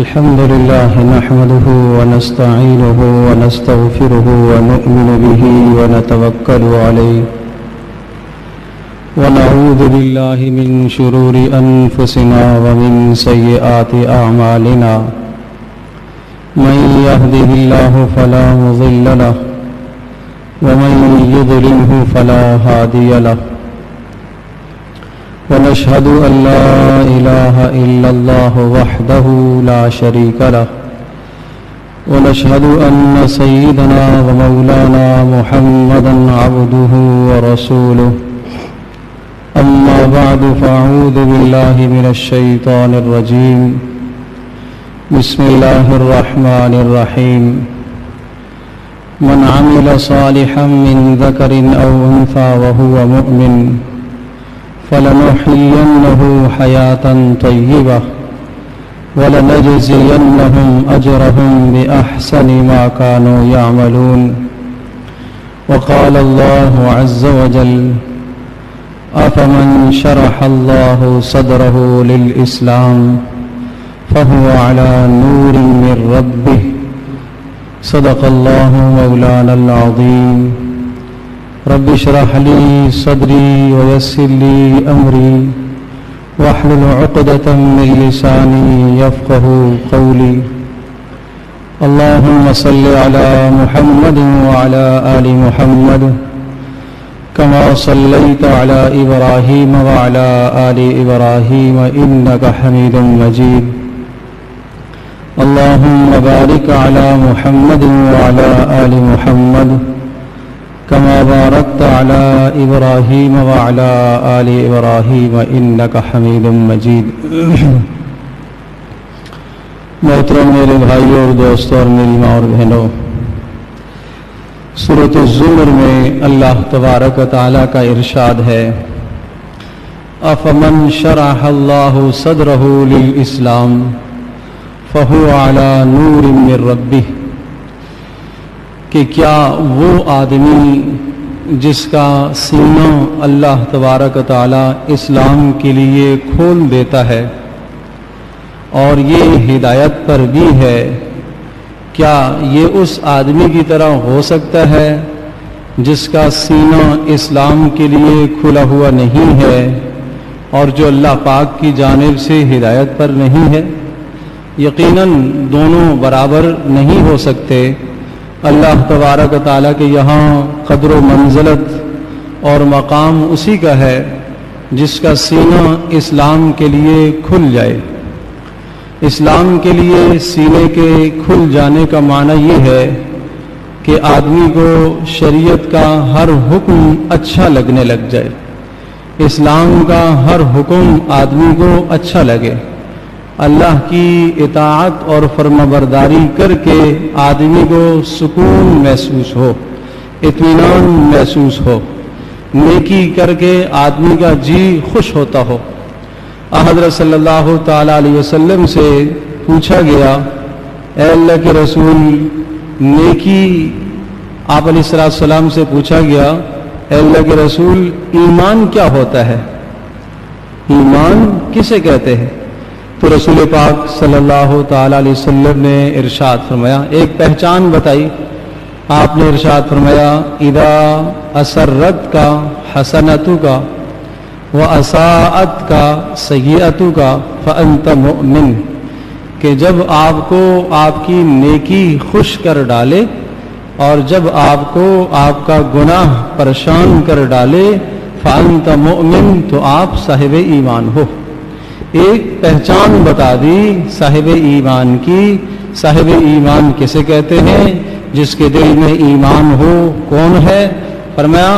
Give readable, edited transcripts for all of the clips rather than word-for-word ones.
الحمد لله نحمده ونستعينه ونستغفره ونؤمن به ونتوكل عليه ونعوذ بالله من شرور أنفسنا ومن سيئات أعمالنا من يهده الله فلا مضل له ومن يضلله فلا هادي له ونشهد أن لا إله إلا الله وحده لا شريك له ونشهد أن سيدنا ومولانا محمدا عبده ورسوله أما بعد فأعوذ بالله من الشيطان الرجيم بسم الله الرحمن الرحيم من عمل صالحا من ذكر أو أنثى وهو مؤمن فلنحيينه حياة طيبة ولنجزينهم أجرهم بأحسن ما كانوا يعملون وقال الله عز وجل أفمن شرح الله صدره للإسلام فهو على نور من ربه صدق الله مولانا العظيم رب اشرح لي صدري ويسر لي أمري واحلل عقدة من لساني يفقه قولي اللهم صل على محمد وعلى آل محمد كما صليت على إبراهيم وعلى آل إبراهيم إنك حميد مجيد اللهم بارك على محمد وعلى آل محمد كما باركت على إبراهيم وعلى آل إبراهيم إنك حميد مجيد محترم میرے بھائیوں اور دوستوں اور میری ماں اور بہنوں، سورۃ الزمر میں اللہ تبارک و تعالیٰ کا ارشاد ہے افمن شرح اللہ صدرہ للاسلام فہو علی نور من ربہ، کہ کیا وہ آدمی جس کا سینہ اللہ تبارک و تعالیٰ اسلام کے لیے کھول دیتا ہے اور یہ ہدایت پر بھی ہے، کیا یہ اس آدمی کی طرح ہو سکتا ہے جس کا سینہ اسلام کے لیے کھلا ہوا نہیں ہے اور جو اللہ پاک کی جانب سے ہدایت پر نہیں ہے؟ یقیناً دونوں برابر نہیں ہو سکتے۔ اللہ تبارک و تعالیٰ کے یہاں قدر و منزلت اور مقام اسی کا ہے جس کا سینہ اسلام کے لیے کھل جائے۔ اسلام کے لیے سینے کے کھل جانے کا معنی یہ ہے کہ آدمی کو شریعت کا ہر حکم اچھا لگنے لگ جائے، اسلام کا ہر حکم آدمی کو اچھا لگے، اللہ کی اطاعت اور فرمانبرداری کر کے آدمی کو سکون محسوس ہو، اطمینان محسوس ہو، نیکی کر کے آدمی کا جی خوش ہوتا ہو۔ حضرت صلی اللہ تعالیٰ علیہ وسلم سے پوچھا گیا اے اللہ کے رسول نیکی، آپ علیہ السلام سے پوچھا گیا اے اللہ کے رسول ایمان کیا ہوتا ہے، ایمان کسے کہتے ہیں؟ تو رسول پاک صلی اللہ تعالیٰ علیہ وسلم نے ارشاد فرمایا، ایک پہچان بتائی۔ آپ نے ارشاد فرمایا اذا اسرت کا حسنتو کا واساءت کا سیئتو کا فانت مؤمن، کہ جب آپ کو آپ کی نیکی خوش کر ڈالے اور جب آپ کو آپ کا گناہ پریشان کر ڈالے فانت مؤمن، تو آپ صاحب ایمان ہو۔ ایک پہچان بتا دی صاحب ایمان کی۔ صاحب ایمان کسے کہتے ہیں؟ جس کے دل میں ایمان ہو۔ کون ہے؟ فرمایا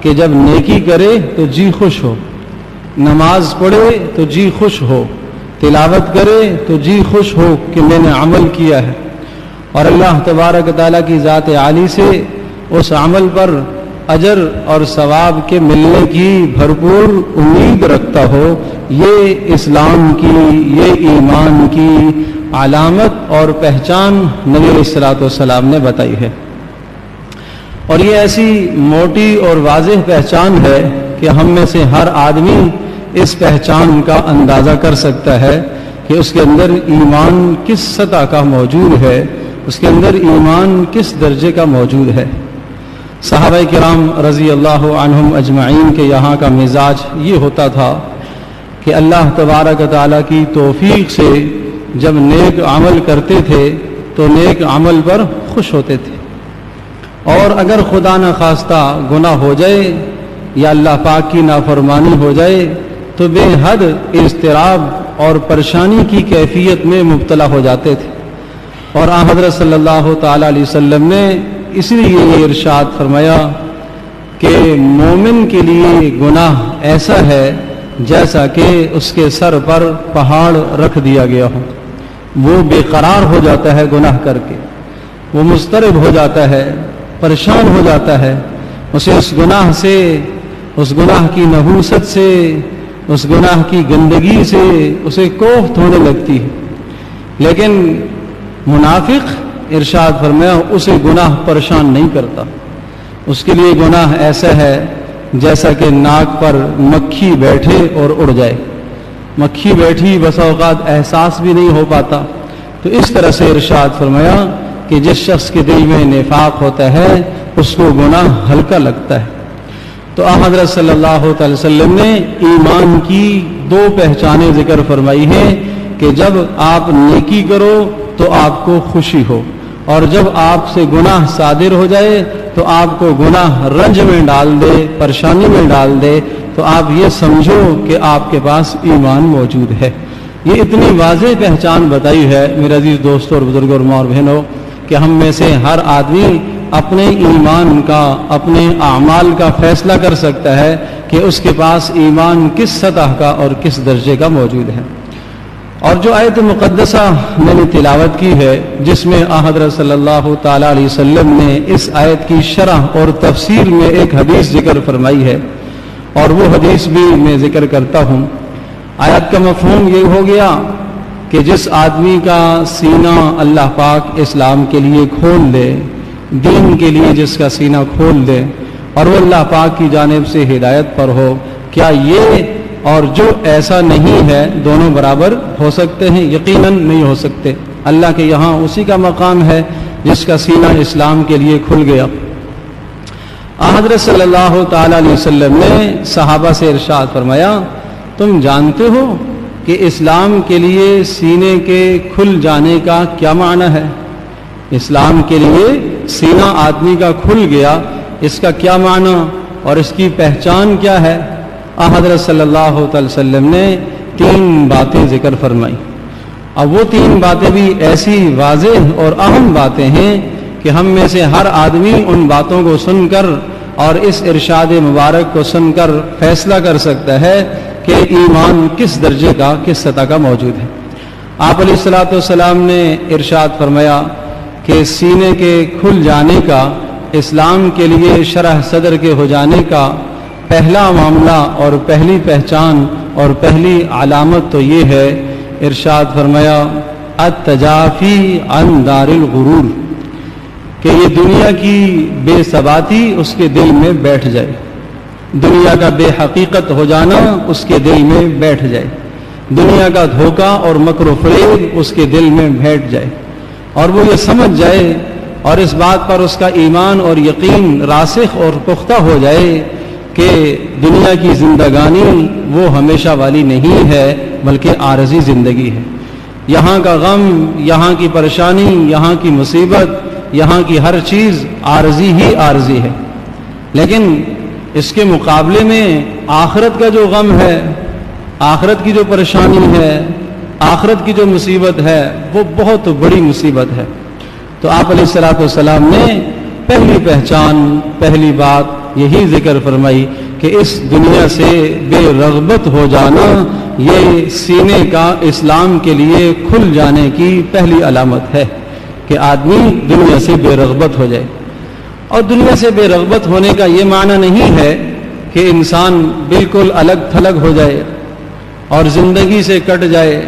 کہ جب نیکی کرے تو جی خوش ہو، نماز پڑھے تو جی خوش ہو، تلاوت کرے تو جی خوش ہو کہ میں نے عمل کیا ہے، اور اللہ تبارک تعالیٰ کی ذات عالی سے اس عمل پر اجر اور ثواب کے ملنے کی بھرپور امید رکھتا ہو۔ یہ اسلام کی، یہ ایمان کی علامت اور پہچان نبی علیہ الصلوۃ والسلام نے بتائی ہے، اور یہ ایسی موٹی اور واضح پہچان ہے کہ ہم میں سے ہر آدمی اس پہچان کا اندازہ کر سکتا ہے کہ اس کے اندر ایمان کس سطح کا موجود ہے، اس کے اندر ایمان کس درجے کا موجود ہے۔ صحابہ کرام رضی اللہ عنہم اجمعین کے یہاں کا مزاج یہ ہوتا تھا کہ اللہ تبارک و تعالیٰ کی توفیق سے جب نیک عمل کرتے تھے تو نیک عمل پر خوش ہوتے تھے، اور اگر خدا نخواستہ گناہ ہو جائے یا اللہ پاک کی نافرمانی ہو جائے تو بے حد اضطراب اور پریشانی کی کیفیت میں مبتلا ہو جاتے تھے۔ اور آن حضرت صلی اللہ تعالیٰ علیہ وسلم نے اس لیے یہ ارشاد فرمایا کہ مومن کے لیے گناہ ایسا ہے جیسا کہ اس کے سر پر پہاڑ رکھ دیا گیا ہو، وہ بے قرار ہو جاتا ہے گناہ کر کے، وہ مضطرب ہو جاتا ہے، پریشان ہو جاتا ہے، اسے اس گناہ سے، اس گناہ کی نحوست سے، اس گناہ کی گندگی سے اسے کوفت ہونے لگتی ہے۔ لیکن منافق ارشاد فرمایا اسے گناہ پریشان نہیں کرتا، اس کے لیے گناہ ایسا ہے جیسا کہ ناک پر مکھی بیٹھے اور اڑ جائے، مکھی بیٹھی بسا اوقات احساس بھی نہیں ہو پاتا۔ تو اس طرح سے ارشاد فرمایا کہ جس شخص کے دل میں نفاق ہوتا ہے اس کو گناہ ہلکا لگتا ہے۔ تو آن حضرت صلی اللہ علیہ وسلم نے ایمان کی دو پہچانیں ذکر فرمائی ہیں کہ جب آپ نیکی کرو تو آپ کو خوشی ہو، اور جب آپ سے گناہ صادر ہو جائے تو آپ کو گناہ رنج میں ڈال دے، پریشانی میں ڈال دے، تو آپ یہ سمجھو کہ آپ کے پاس ایمان موجود ہے۔ یہ اتنی واضح پہچان بتائی ہے میرے عزیز دوستوں اور بزرگوں اور ماں اور بہنوں کہ ہم میں سے ہر آدمی اپنے ایمان کا، اپنے اعمال کا فیصلہ کر سکتا ہے کہ اس کے پاس ایمان کس سطح کا اور کس درجے کا موجود ہے۔ اور جو آیت مقدسہ میں نے تلاوت کی ہے جس میں حضرت صلی اللہ تعالیٰ علیہ وسلم نے اس آیت کی شرح اور تفسیر میں ایک حدیث ذکر فرمائی ہے، اور وہ حدیث بھی میں ذکر کرتا ہوں۔ آیت کا مفہوم یہ ہو گیا کہ جس آدمی کا سینہ اللہ پاک اسلام کے لیے کھول دے، دین کے لیے جس کا سینہ کھول دے، اور وہ اللہ پاک کی جانب سے ہدایت پر ہو، کیا یہ اور جو ایسا نہیں ہے دونوں برابر ہو سکتے ہیں؟ یقیناً نہیں ہو سکتے۔ اللہ کے یہاں اسی کا مقام ہے جس کا سینہ اسلام کے لیے کھل گیا۔ حضرت صلی اللہ تعالیٰ علیہ وسلم نے صحابہ سے ارشاد فرمایا، تم جانتے ہو کہ اسلام کے لیے سینے کے کھل جانے کا کیا معنی ہے؟ اسلام کے لیے سینہ آدمی کا کھل گیا، اس کا کیا معنی اور اس کی پہچان کیا ہے؟ حضرت صلی اللہ علیہ وسلم نے 3 باتیں ذکر فرمائی۔ اب وہ 3 باتیں بھی ایسی واضح اور اہم باتیں ہیں کہ ہم میں سے ہر آدمی ان باتوں کو سن کر اور اس ارشاد مبارک کو سن کر فیصلہ کر سکتا ہے کہ ایمان کس درجے کا، کس سطح کا موجود ہے۔ آپ علیہ الصلوۃ والسلام نے ارشاد فرمایا کہ سینے کے کھل جانے کا، اسلام کے لیے شرح صدر کے ہو جانے کا پہلا معاملہ اور پہلی پہچان اور پہلی علامت تو یہ ہے، ارشاد فرمایا التجافی عن دار الغرور، کہ یہ دنیا کی بے ثباتی اس کے دل میں بیٹھ جائے، دنیا کا بے حقیقت ہو جانا اس کے دل میں بیٹھ جائے، دنیا کا دھوکہ اور مکر و فریب اس کے دل میں بیٹھ جائے، اور وہ یہ سمجھ جائے اور اس بات پر اس کا ایمان اور یقین راسخ اور پختہ ہو جائے کہ دنیا کی زندگانی وہ ہمیشہ والی نہیں ہے بلکہ عارضی زندگی ہے۔ یہاں کا غم، یہاں کی پریشانی، یہاں کی مصیبت، یہاں کی ہر چیز عارضی ہی عارضی ہے، لیکن اس کے مقابلے میں آخرت کا جو غم ہے، آخرت کی جو پریشانی ہے، آخرت کی جو مصیبت ہے وہ بہت بڑی مصیبت ہے۔ تو آپ علیہ الصلوۃ والسلام نے پہلی پہچان، پہلی بات یہی ذکر فرمائی کہ اس دنیا سے بے رغبت ہو جانا یہ سینے کا اسلام کے لیے کھل جانے کی پہلی علامت ہے کہ آدمی دنیا سے بے رغبت ہو جائے۔ اور دنیا سے بے رغبت ہونے کا یہ معنی نہیں ہے کہ انسان بالکل الگ تھلگ ہو جائے اور زندگی سے کٹ جائے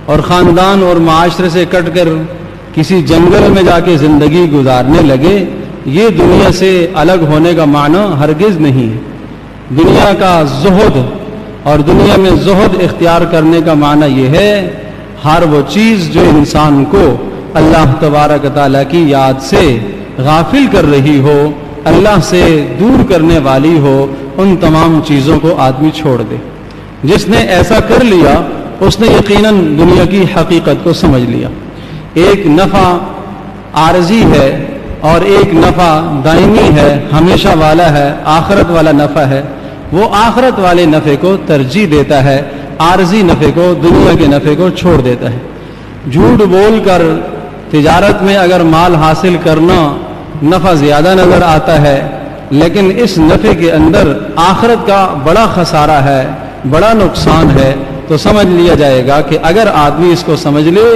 اور خاندان اور معاشرے سے کٹ کر کسی جنگل میں جا کے زندگی گزارنے لگے۔ یہ دنیا سے الگ ہونے کا معنی ہرگز نہیں ہے۔ دنیا کا زہد اور دنیا میں زہد اختیار کرنے کا معنی یہ ہے ہر وہ چیز جو انسان کو اللہ تبارک تعالیٰ کی یاد سے غافل کر رہی ہو، اللہ سے دور کرنے والی ہو، ان تمام چیزوں کو آدمی چھوڑ دے۔ جس نے ایسا کر لیا اس نے یقیناً دنیا کی حقیقت کو سمجھ لیا۔ ایک نفع عارضی ہے اور ایک نفع دائمی ہے، ہمیشہ والا ہے، آخرت والا نفع ہے۔ وہ آخرت والے نفع کو ترجیح دیتا ہے، عارضی نفع کو، دنیا کے نفع کو چھوڑ دیتا ہے۔ جھوٹ بول کر تجارت میں اگر مال حاصل کرنا نفع زیادہ نظر آتا ہے، لیکن اس نفع کے اندر آخرت کا بڑا خسارہ ہے، بڑا نقصان ہے، تو سمجھ لیا جائے گا کہ اگر آدمی اس کو سمجھ لے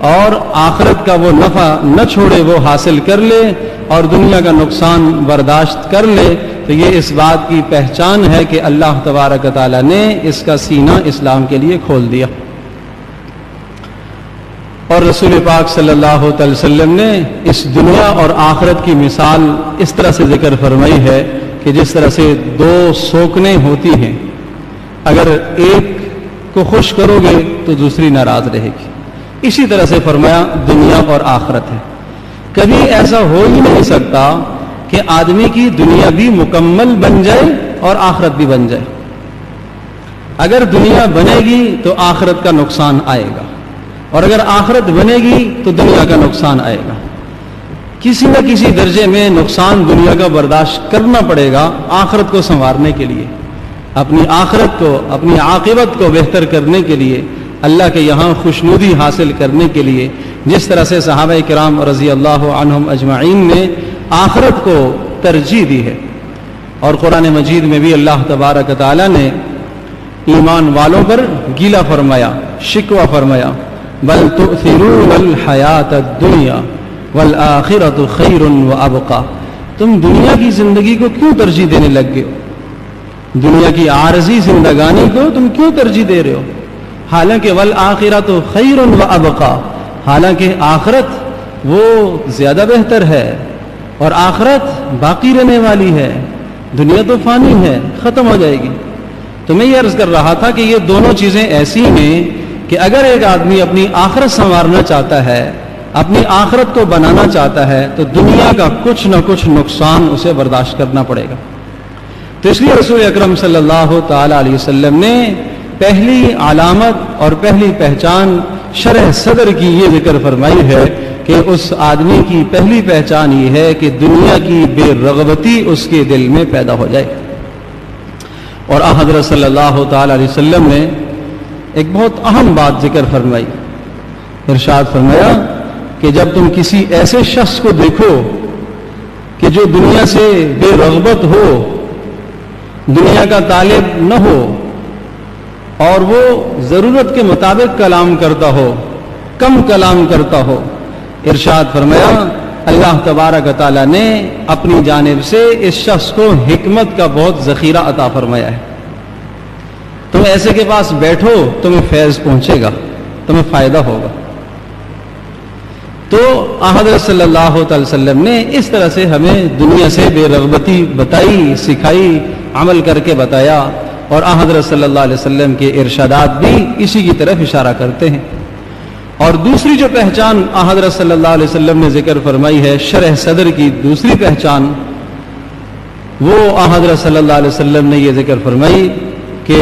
اور آخرت کا وہ نفع نہ چھوڑے، وہ حاصل کر لے اور دنیا کا نقصان برداشت کر لے، تو یہ اس بات کی پہچان ہے کہ اللہ تبارک تعالیٰ نے اس کا سینہ اسلام کے لیے کھول دیا۔ اور رسول پاک صلی اللہ علیہ وسلم نے اس دنیا اور آخرت کی مثال اس طرح سے ذکر فرمائی ہے کہ جس طرح سے دو سوکنیں ہوتی ہیں، اگر ایک کو خوش کرو گے تو دوسری ناراض رہے گی، اسی طرح سے فرمایا دنیا اور آخرت ہے۔ کبھی ایسا ہو ہی نہیں سکتا کہ آدمی کی دنیا بھی مکمل بن جائے اور آخرت بھی بن جائے۔ اگر دنیا بنے گی تو آخرت کا نقصان آئے گا، اور اگر آخرت بنے گی تو دنیا کا نقصان آئے گا۔ کسی نہ کسی درجے میں نقصان دنیا کا برداشت کرنا پڑے گا آخرت کو سنوارنے کے لیے، اپنی آخرت کو، اپنی عاقبت کو بہتر کرنے کے لیے، اللہ کے یہاں خوشنودی حاصل کرنے کے لیے، جس طرح سے صحابہ کرام رضی اللہ عنہم اجمعین نے آخرت کو ترجیح دی ہے۔ اور قرآن مجید میں بھی اللہ تبارک تعالیٰ نے ایمان والوں پر گیلا فرمایا، شکوہ فرمایا، بل تؤثرون الحیات الدنیا والآخرۃ خیر وابقی، تم دنیا کی زندگی کو کیوں ترجیح دینے لگ گئے ہو؟ دنیا کی عارضی زندگانی کو تم کیوں ترجیح دے رہے ہو؟ حالانکہ والآخرۃ خیر وابقی، حالانکہ آخرت وہ زیادہ بہتر ہے اور آخرت باقی رہنے والی ہے، دنیا تو فانی ہے، ختم ہو جائے گی۔ تو میں یہ عرض کر رہا تھا کہ یہ دونوں چیزیں ایسی ہیں کہ اگر ایک آدمی اپنی آخرت سنوارنا چاہتا ہے، اپنی آخرت کو بنانا چاہتا ہے، تو دنیا کا کچھ نہ کچھ نقصان اسے برداشت کرنا پڑے گا۔ تو اس لیے رسول اکرم صلی اللہ تعالی علیہ وسلم نے پہلی علامت اور پہلی پہچان شرح صدر کی یہ ذکر فرمائی ہے کہ اس آدمی کی پہلی پہچان یہ ہے کہ دنیا کی بے رغبتی اس کے دل میں پیدا ہو جائے۔ اور حضرت صلی اللہ تعالی علیہ وسلم نے ایک بہت اہم بات ذکر فرمائی، ارشاد فرمایا کہ جب تم کسی ایسے شخص کو دیکھو کہ جو دنیا سے بے رغبت ہو، دنیا کا طالب نہ ہو، اور وہ ضرورت کے مطابق کلام کرتا ہو، کم کلام کرتا ہو، ارشاد فرمایا اللہ تبارک تعالیٰ نے اپنی جانب سے اس شخص کو حکمت کا بہت ذخیرہ عطا فرمایا ہے۔ تم ایسے کے پاس بیٹھو، تمہیں فیض پہنچے گا، تمہیں فائدہ ہوگا۔ تو حضرت صلی اللہ علیہ وسلم نے اس طرح سے ہمیں دنیا سے بے رغبتی بتائی، سکھائی، عمل کر کے بتایا، اور حضرت صلی اللہ علیہ وسلم کے ارشادات بھی اسی کی طرف اشارہ کرتے ہیں۔ اور دوسری جو پہچان حضرت صلی اللہ علیہ وسلم نے ذکر فرمائی ہے، شرح صدر کی دوسری پہچان، وہ حضرت صلی اللہ علیہ وسلم نے یہ ذکر فرمائی کہ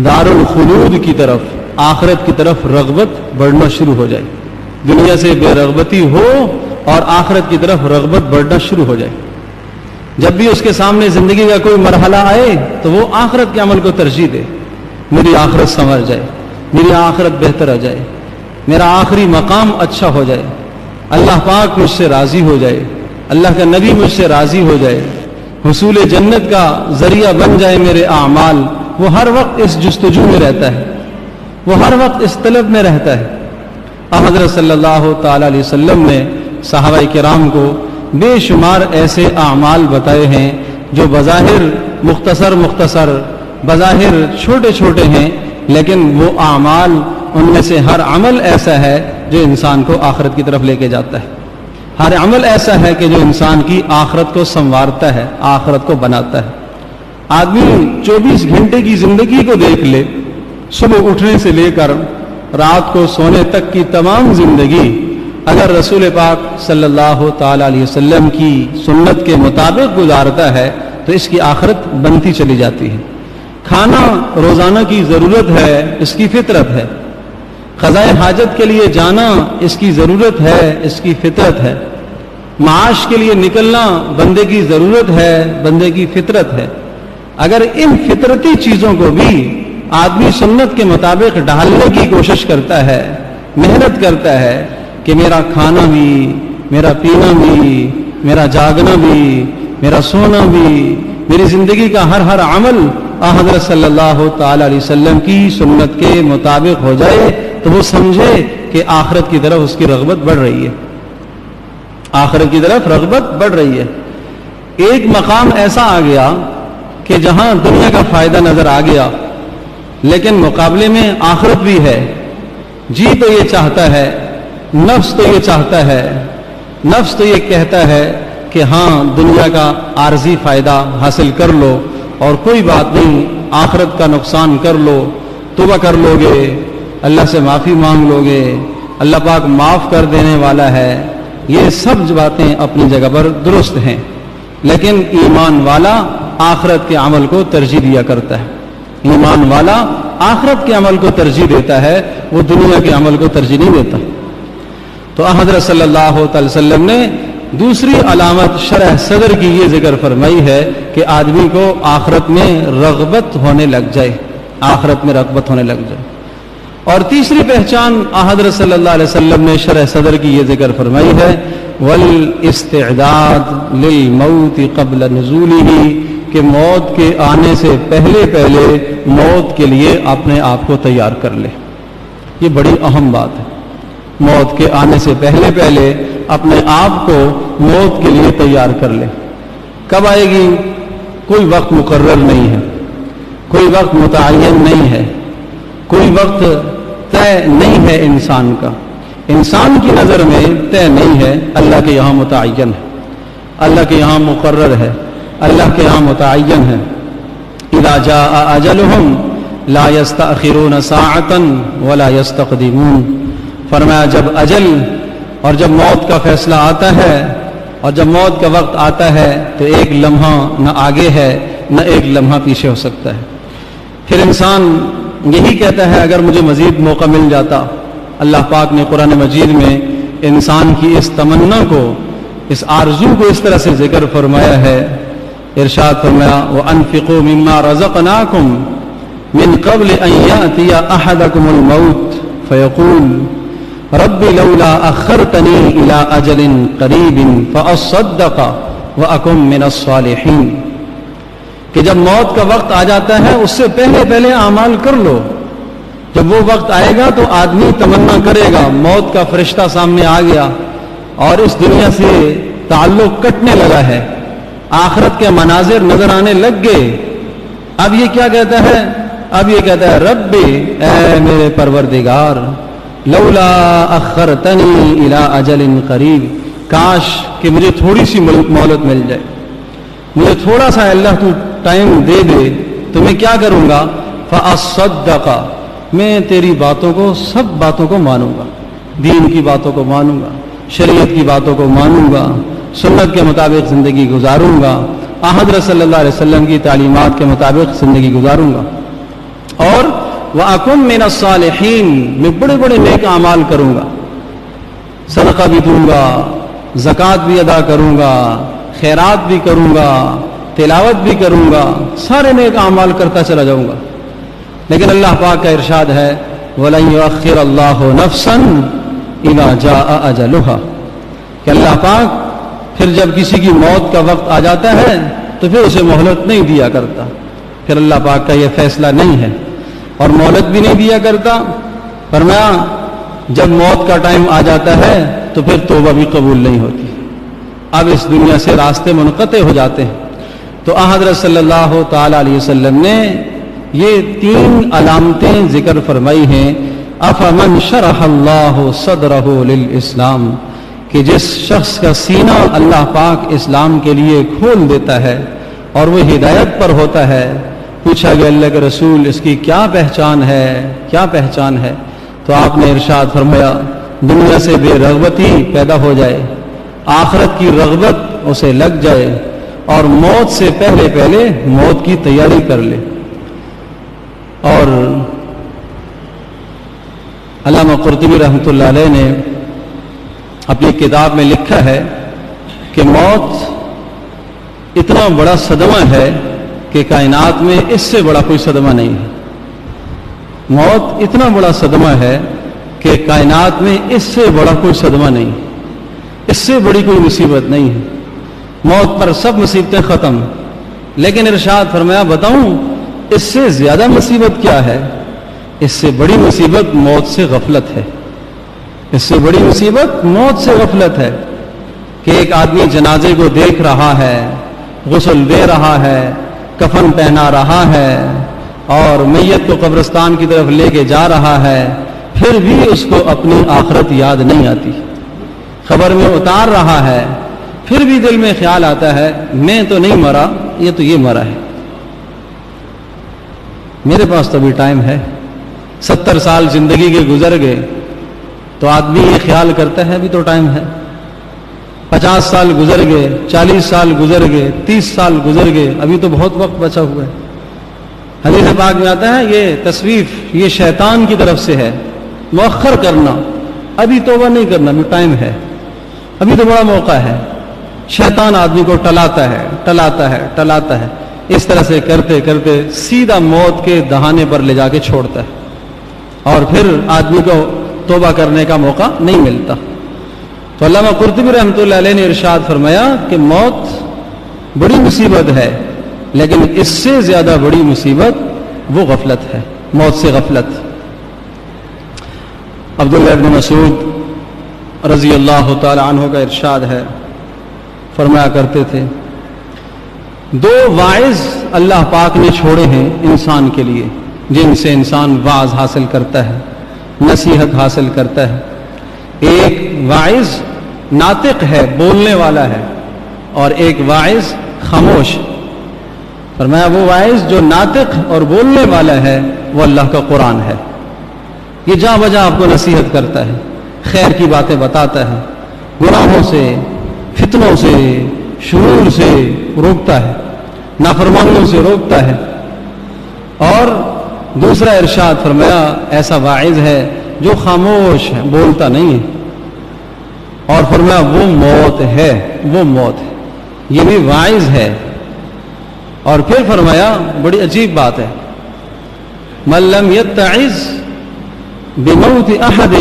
دار الخلود کی طرف، آخرت کی طرف رغبت بڑھنا شروع ہو جائے، دنیا سے بے رغبتی ہو اور آخرت کی طرف رغبت بڑھنا شروع ہو جائے۔ جب بھی اس کے سامنے زندگی کا کوئی مرحلہ آئے تو وہ آخرت کے عمل کو ترجیح دے، میری آخرت سنور جائے، میری آخرت بہتر ہو جائے، میرا آخری مقام اچھا ہو جائے، اللہ پاک مجھ سے راضی ہو جائے، اللہ کا نبی مجھ سے راضی ہو جائے، حصول جنت کا ذریعہ بن جائے میرے اعمال۔ وہ ہر وقت اس جستجو میں رہتا ہے، وہ ہر وقت اس طلب میں رہتا ہے۔ حضرت صلی اللہ تعالی علیہ وسلم نے صحابہ کرام کو بے شمار ایسے اعمال بتائے ہیں جو بظاہر مختصر بظاہر چھوٹے چھوٹے ہیں، لیکن وہ اعمال، ان میں سے ہر عمل ایسا ہے جو انسان کو آخرت کی طرف لے کے جاتا ہے، ہر عمل ایسا ہے کہ جو انسان کی آخرت کو سنوارتا ہے، آخرت کو بناتا ہے۔ آدمی 24 گھنٹے کی زندگی کو دیکھ لے، صبح اٹھنے سے لے کر رات کو سونے تک کی تمام زندگی اگر رسول پاک صلی اللہ تعالی علیہ وسلم کی سنت کے مطابق گزارتا ہے تو اس کی آخرت بنتی چلی جاتی ہے۔ کھانا روزانہ کی ضرورت ہے، اس کی فطرت ہے۔ قضائے حاجت کے لیے جانا اس کی ضرورت ہے، اس کی فطرت ہے۔ معاش کے لیے نکلنا بندے کی ضرورت ہے، بندے کی فطرت ہے۔ اگر ان فطرتی چیزوں کو بھی آدمی سنت کے مطابق ڈھالنے کی کوشش کرتا ہے، محنت کرتا ہے کہ میرا کھانا بھی، میرا پینا بھی، میرا جاگنا بھی، میرا سونا بھی، میری زندگی کا ہر عمل حضرت صلی اللہ تعالی علیہ وسلم کی سنت کے مطابق ہو جائے تو وہ سمجھے کہ آخرت کی طرف اس کی رغبت بڑھ رہی ہے، آخرت کی طرف رغبت بڑھ رہی ہے۔ ایک مقام ایسا آ گیا کہ جہاں دنیا کا فائدہ نظر آ گیا لیکن مقابلے میں آخرت بھی ہے۔ جی تو یہ چاہتا ہے، نفس تو یہ چاہتا ہے، نفس تو یہ کہتا ہے کہ ہاں دنیا کا عارضی فائدہ حاصل کر لو اور کوئی بات نہیں، آخرت کا نقصان کر لو، توبہ کر لو گے، اللہ سے معافی مانگ لو گے، اللہ پاک معاف کر دینے والا ہے۔ یہ سب باتیں اپنی جگہ پر درست ہیں، لیکن ایمان والا آخرت کے عمل کو ترجیح دیا کرتا ہے۔ ایمان والا آخرت کے عمل کو ترجیح دیتا ہے، وہ دنیا کے عمل کو ترجیح نہیں دیتا۔ تو حضرت صلی اللہ علیہ وسلم نے دوسری علامت شرح صدر کی یہ ذکر فرمائی ہے کہ آدمی کو آخرت میں رغبت ہونے لگ جائے، آخرت میں رغبت ہونے لگ جائے۔ اور تیسری پہچان حضرت صلی اللہ علیہ وسلم نے شرح صدر کی یہ ذکر فرمائی ہے والاستعداد للموت قبل نزوله، کہ موت کے آنے سے پہلے موت کے لیے اپنے آپ کو تیار کر لے۔ یہ بڑی اہم بات ہے، موت کے آنے سے پہلے اپنے آپ کو موت کے لیے تیار کر لے۔ کب آئے گی؟ کوئی وقت مقرر نہیں ہے، کوئی وقت متعین نہیں ہے، کوئی وقت طے نہیں ہے انسان کا، انسان کی نظر میں طے نہیں ہے، اللہ کے یہاں متعین ہے، اللہ کے یہاں مقرر ہے، اللہ کے یہاں متعین ہے۔ اذا جاء اجلهم لا يستأخرون ساعة ولا يستقدمون، فرمایا جب اجل اور جب موت کا فیصلہ آتا ہے اور جب موت کا وقت آتا ہے تو ایک لمحہ نہ آگے ہے نہ ایک لمحہ پیچھے ہو سکتا ہے۔ پھر انسان یہی کہتا ہے اگر مجھے مزید موقع مل جاتا۔ اللہ پاک نے قرآن مجید میں انسان کی اس تمنا کو، اس آرزو کو اس طرح سے ذکر فرمایا ہے، ارشاد فرمایا وَأَنفِقُوا مِمَّا رَزَقْنَاكُمْ مِنْ قَبْلِ أَنْ يَأْتِيَ أَحَدَكُمُ الْمَوْتُ فَيَقُولُ رَبِّ لَوْلَا أَخَّرْتَنِي إِلَىٰ أَجَلٍ قَرِيبٍ فَأَصَّدَّقَ وَأَكُن مِّنَ الصَّالِحِينَ، کہ جب موت کا وقت آ جاتا ہے اس سے پہلے اعمال کر لو۔ جب وہ وقت آئے گا تو آدمی تمنا کرے گا، موت کا فرشتہ سامنے آ گیا اور اس دنیا سے تعلق کٹنے لگا ہے، آخرت کے مناظر نظر آنے لگ گئے۔ اب یہ کیا کہتا ہے؟ اب یہ کہتا ہے رب، اے میرے پروردگار، لولا اخرتنی الی اجل قریب، کاش کہ مجھے تھوڑی سی مہلت مل جائے، مجھے تھوڑا سا اللہ تو ٹائم دے دے تو میں کیا کروں گا؟ فاصدق، میں تیری باتوں کو، سب باتوں کو مانوں گا، دین کی باتوں کو مانوں گا، شریعت کی باتوں کو مانوں گا، سنت کے مطابق زندگی گزاروں گا، حضرت صلی اللہ علیہ وسلم کی تعلیمات کے مطابق زندگی گزاروں گا، اور وَأَكُن مِّنَ الصَّالِحِينَ، میں بڑے بڑے نیک اعمال کروں گا، صدقہ بھی دوں گا، زکوٰۃ بھی ادا کروں گا، خیرات بھی کروں گا، تلاوت بھی کروں گا، سارے نیک اعمال کرتا چلا جاؤں گا۔ لیکن اللہ پاک کا ارشاد ہے وَلَن يُؤَخِّرَ اللَّهُ نَفْسًا إِذَا جَاءَ أَجَلُهَا، کہ اللہ پاک پھر جب کسی کی موت کا وقت آ جاتا ہے تو پھر اسے مہلت نہیں دیا کرتا، پھر اللہ پاک کا یہ فیصلہ نہیں ہے اور مہلت بھی نہیں دیا کرتا۔ فرمایا جب موت کا ٹائم آ جاتا ہے تو پھر توبہ بھی قبول نہیں ہوتی، اب اس دنیا سے راستے منقطع ہو جاتے ہیں۔ تو حضرت صلی اللہ تعالی علیہ وسلم نے یہ 3 علامتیں ذکر فرمائی ہیں۔ افمن شرح اللہ صدرہ للاسلام، کہ جس شخص کا سینہ اللہ پاک اسلام کے لیے کھول دیتا ہے اور وہ ہدایت پر ہوتا ہے، پوچھا گیا اللہ کے رسول اس کی کیا پہچان ہے، کیا پہچان ہے؟ تو آپ نے ارشاد فرمایا دنیا سے بے رغبتی پیدا ہو جائے، آخرت کی رغبت اسے لگ جائے، اور موت سے پہلے پہلے موت کی تیاری کر لے۔ اور علامہ قرطبی رحمۃ اللہ علیہ نے اپنی کتاب میں لکھا ہے کہ موت اتنا بڑا صدمہ ہے کہ کائنات میں اس سے بڑا کوئی صدمہ نہیں ہے۔ موت اتنا بڑا صدمہ ہے کہ کائنات میں اس سے بڑا کوئی صدمہ نہیں، اس سے بڑی کوئی مصیبت نہیں ہے۔ موت پر سب مصیبتیں ختم، لیکن ارشاد فرمایا بتاؤں اس سے زیادہ مصیبت کیا ہے؟ اس سے بڑی مصیبت موت سے غفلت ہے۔ اس سے بڑی مصیبت موت سے غفلت ہے کہ ایک آدمی جنازے کو دیکھ رہا ہے، غسل دے رہا ہے، کفن پہنا رہا ہے، اور میت کو قبرستان کی طرف لے کے جا رہا ہے، پھر بھی اس کو اپنی آخرت یاد نہیں آتی۔ خبر میں اتار رہا ہے، پھر بھی دل میں خیال آتا ہے میں تو نہیں مرا، یہ تو یہ مرا ہے، میرے پاس تو ابھی ٹائم ہے۔ 70 سال زندگی کے گزر گئے تو آدمی یہ خیال کرتا ہے ابھی تو ٹائم ہے۔ 50 سال گزر گئے، 40 سال گزر گئے، 30 سال گزر گئے، ابھی تو بہت وقت بچا ہوا ہے۔ حدیث پاک میں آتا ہے یہ تصویف یہ شیطان کی طرف سے ہے، مؤخر کرنا، ابھی توبہ نہیں کرنا، ابھی ٹائم ہے، ابھی تو بڑا موقع ہے۔ شیطان آدمی کو ٹلاتا ہے ٹلاتا ہے ٹلاتا ہے، اس طرح سے کرتے کرتے سیدھا موت کے دہانے پر لے جا کے چھوڑتا ہے، اور پھر آدمی کو توبہ کرنے کا موقع نہیں ملتا۔ تو علامہ قرطبی رحمۃ اللہ علیہ نے ارشاد فرمایا کہ موت بڑی مصیبت ہے، لیکن اس سے زیادہ بڑی مصیبت وہ غفلت ہے، موت سے غفلت۔ عبداللہ بن مسعود رضی اللہ تعالی عنہ کا ارشاد ہے، فرمایا کرتے تھے 2 واعظ اللہ پاک نے چھوڑے ہیں انسان کے لیے، جن سے انسان واعظ حاصل کرتا ہے، نصیحت حاصل کرتا ہے۔ ایک واعظ ناطق ہے، بولنے والا ہے، اور ایک واعظ خاموش۔ فرمایا وہ واعظ جو ناطق اور بولنے والا ہے وہ اللہ کا قرآن ہے، یہ جہاں بجا آپ کو نصیحت کرتا ہے، خیر کی باتیں بتاتا ہے، گناہوں سے، فتنوں سے، شرور سے روکتا ہے، نافرمانیوں سے روکتا ہے۔ اور دوسرا ارشاد فرمایا ایسا واعظ ہے جو خاموش ہے، بولتا نہیں ہے، اور فرمایا وہ موت ہے، وہ موت ہے، یہ بھی واعظ ہے۔ اور پھر فرمایا بڑی عجیب بات ہے، من لم یتعظ بموت احد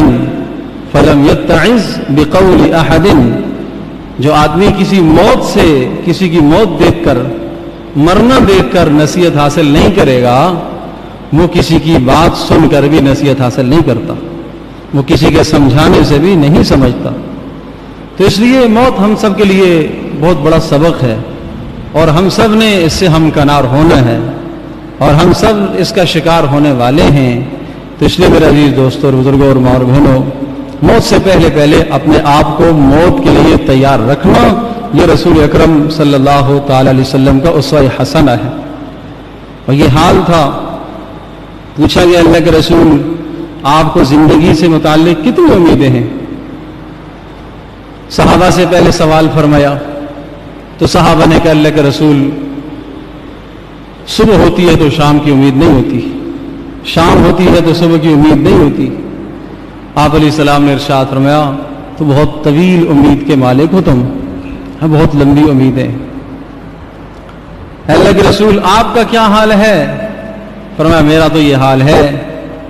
فلم یتعظ بقول احد، جو آدمی کسی موت سے، کسی کی موت دیکھ کر، مرنا دیکھ کر نصیحت حاصل نہیں کرے گا، وہ کسی کی بات سن کر بھی نصیحت حاصل نہیں کرتا، وہ کسی کے سمجھانے سے بھی نہیں سمجھتا۔ تو اس لیے موت ہم سب کے لیے بہت بڑا سبق ہے، اور ہم سب نے اس سے ہمکنار ہونا ہے، اور ہم سب اس کا شکار ہونے والے ہیں۔ تو اس لیے میرے عزیز دوستوں اور بزرگوں اور ماں اور بہنوں، موت سے پہلے پہلے اپنے آپ کو موت کے لیے تیار رکھنا، یہ رسول اکرم صلی اللہ تعالی علیہ وسلم کا اسوہ حسنہ ہے۔ اور یہ حال تھا، پوچھا گیا اللہ کے رسول آپ کو زندگی سے متعلق کتنی امیدیں ہیں؟ صحابہ سے پہلے سوال فرمایا تو صحابہ نے کہا اللہ کے رسول صبح ہوتی ہے تو شام کی امید نہیں ہوتی، شام ہوتی ہے تو صبح کی امید نہیں ہوتی۔ آپ علیہ السلام نے ارشاد فرمایا تو بہت طویل امید کے مالک ہو تم، بہت لمبی امیدیں۔ اللہ کے رسول آپ کا کیا حال ہے؟ فرمایا میرا تو یہ حال ہے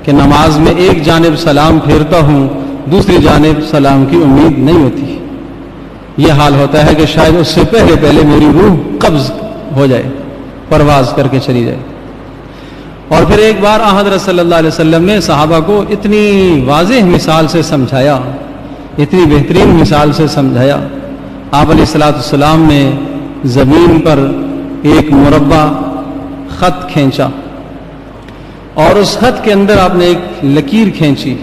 کہ نماز میں ایک جانب سلام پھیرتا ہوں، دوسری جانب سلام کی امید نہیں ہوتی۔ یہ حال ہوتا ہے کہ شاید اس سے پہلے پہلے میری روح قبض ہو جائے، پرواز کر کے چلی جائے۔ اور پھر ایک بار حضرت صلی اللہ علیہ وسلم نے صحابہ کو اتنی واضح مثال سے سمجھایا، اتنی بہترین مثال سے سمجھایا۔ آپ علیہ السلام نے زمین پر ایک مربع خط کھینچا، اور اس خط کے اندر آپ نے ایک لکیر کھینچی،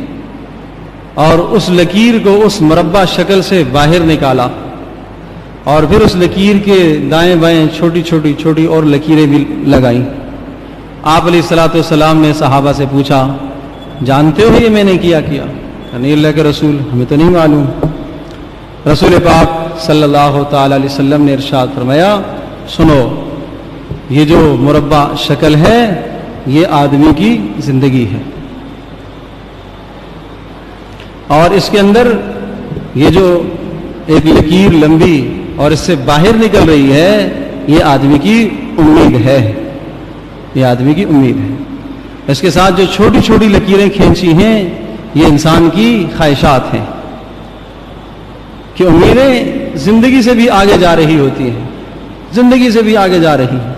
اور اس لکیر کو اس مربع شکل سے باہر نکالا، اور پھر اس لکیر کے دائیں بائیں چھوٹی چھوٹی اور لکیریں بھی لگائیں، آپ علیہ الصلوۃ والسلام نے صحابہ سے پوچھا جانتے ہو یہ میں نے کیا نہیں اللہ کے رسول ہمیں تو نہیں معلوم۔ رسول پاک صلی اللہ تعالی علیہ وسلم نے ارشاد فرمایا سنو یہ جو مربع شکل ہے یہ آدمی کی زندگی ہے، اور اس کے اندر یہ جو ایک لکیر لمبی اور اس سے باہر نکل رہی ہے یہ آدمی کی امید ہے، یہ آدمی کی امید ہے۔ اس کے ساتھ جو چھوٹی چھوٹی لکیریں کھینچی ہیں یہ انسان کی خواہشات ہیں کہ امیدیں زندگی سے بھی آگے جا رہی ہوتی ہیں، زندگی سے بھی آگے جا رہی ہیں۔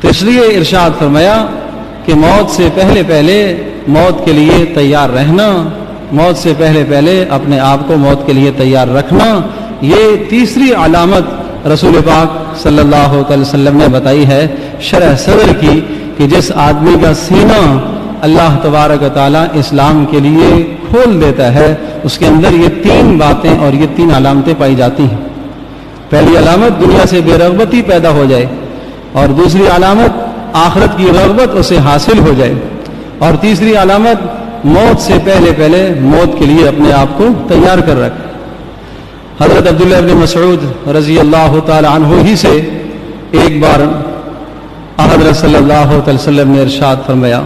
تو اس لیے ارشاد فرمایا کہ موت سے پہلے پہلے موت کے لیے تیار رہنا، موت سے پہلے پہلے اپنے آپ کو موت کے لیے تیار رکھنا، یہ تیسری علامت رسول پاک صلی اللہ علیہ وسلم نے بتائی ہے شرح صدر کی، کہ جس آدمی کا سینہ اللہ تبارک و تعالیٰ اسلام کے لیے کھول دیتا ہے اس کے اندر یہ تین باتیں اور یہ تین علامتیں پائی جاتی ہیں۔ پہلی علامت دنیا سے بے رغبتی پیدا ہو جائے، اور دوسری علامت آخرت کی رغبت اسے حاصل ہو جائے، اور تیسری علامت موت سے پہلے پہلے موت کے لیے اپنے آپ کو تیار کر رکھے۔ حضرت عبداللہ بن مسعود رضی اللہ تعالی عنہ ہی سے ایک بار حضرت صلی اللہ علیہ وسلم نے ارشاد فرمایا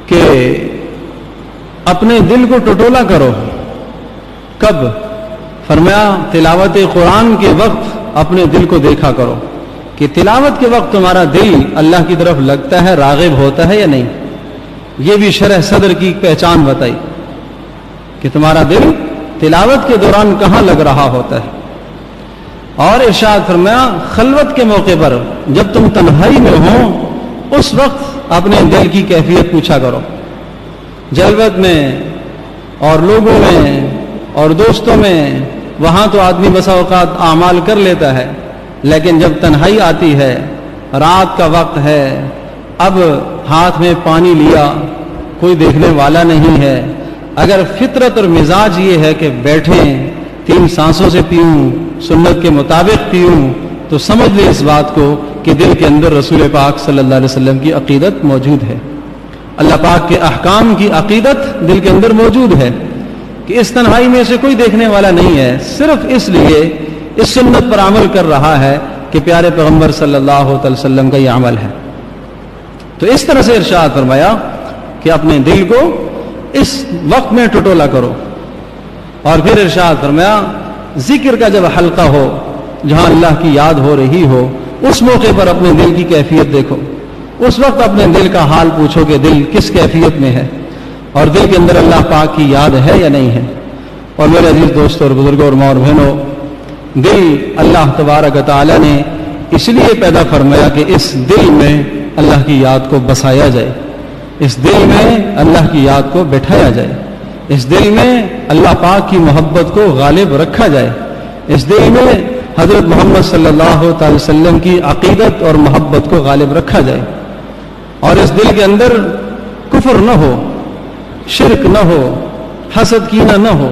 کہ اپنے دل کو ٹٹولا کرو۔ کب؟ فرمایا تلاوت قرآن کے وقت اپنے دل کو دیکھا کرو کہ تلاوت کے وقت تمہارا دل اللہ کی طرف لگتا ہے، راغب ہوتا ہے یا نہیں۔ یہ بھی شرح صدر کی پہچان بتائی کہ تمہارا دل تلاوت کے دوران کہاں لگ رہا ہوتا ہے۔ اور ارشاد فرمایا خلوت کے موقع پر جب تم تنہائی میں ہو اس وقت اپنے دل کی کیفیت پوچھا کرو۔ جلوت میں اور لوگوں میں اور دوستوں میں وہاں تو آدمی بسا اوقات اعمال کر لیتا ہے، لیکن جب تنہائی آتی ہے، رات کا وقت ہے، اب ہاتھ میں پانی لیا، کوئی دیکھنے والا نہیں ہے، اگر فطرت اور مزاج یہ ہے کہ بیٹھیں 3 سانسوں سے پیوں، سنت کے مطابق پیوں، تو سمجھ لیں اس بات کو کہ دل کے اندر رسول پاک صلی اللہ علیہ وسلم کی عقیدت موجود ہے، اللہ پاک کے احکام کی عقیدت دل کے اندر موجود ہے کہ اس تنہائی میں سے کوئی دیکھنے والا نہیں ہے، صرف اس لیے اس سنت پر عمل کر رہا ہے کہ پیارے پیغمبر صلی اللہ علیہ وسلم کا یہ عمل ہے۔ تو اس طرح سے ارشاد فرمایا کہ اپنے دل کو اس وقت میں ٹٹولا کرو، اور پھر ارشاد فرمایا ذکر کا جب حلقہ ہو جہاں اللہ کی یاد ہو رہی ہو اس موقع پر اپنے دل کی کیفیت دیکھو، اس وقت اپنے دل کا حال پوچھو کہ دل کس کیفیت میں ہے اور دل کے اندر اللہ پاک کی یاد ہے یا نہیں ہے۔ اور میرے عزیز دوستوں اور بزرگوں اور ماں اور بہنوں، دل اللہ تبارک و تعالی نے اس لیے پیدا فرمایا کہ اس دل میں اللہ کی یاد کو بسایا جائے، اس دل میں اللہ کی یاد کو بٹھایا جائے، اس دل میں اللہ پاک کی محبت کو غالب رکھا جائے، اس دل میں حضرت محمد صلی اللہ تعالی وسلم کی عقیدت اور محبت کو غالب رکھا جائے، اور اس دل کے اندر کفر نہ ہو، شرک نہ ہو، حسد کینہ نہ ہو،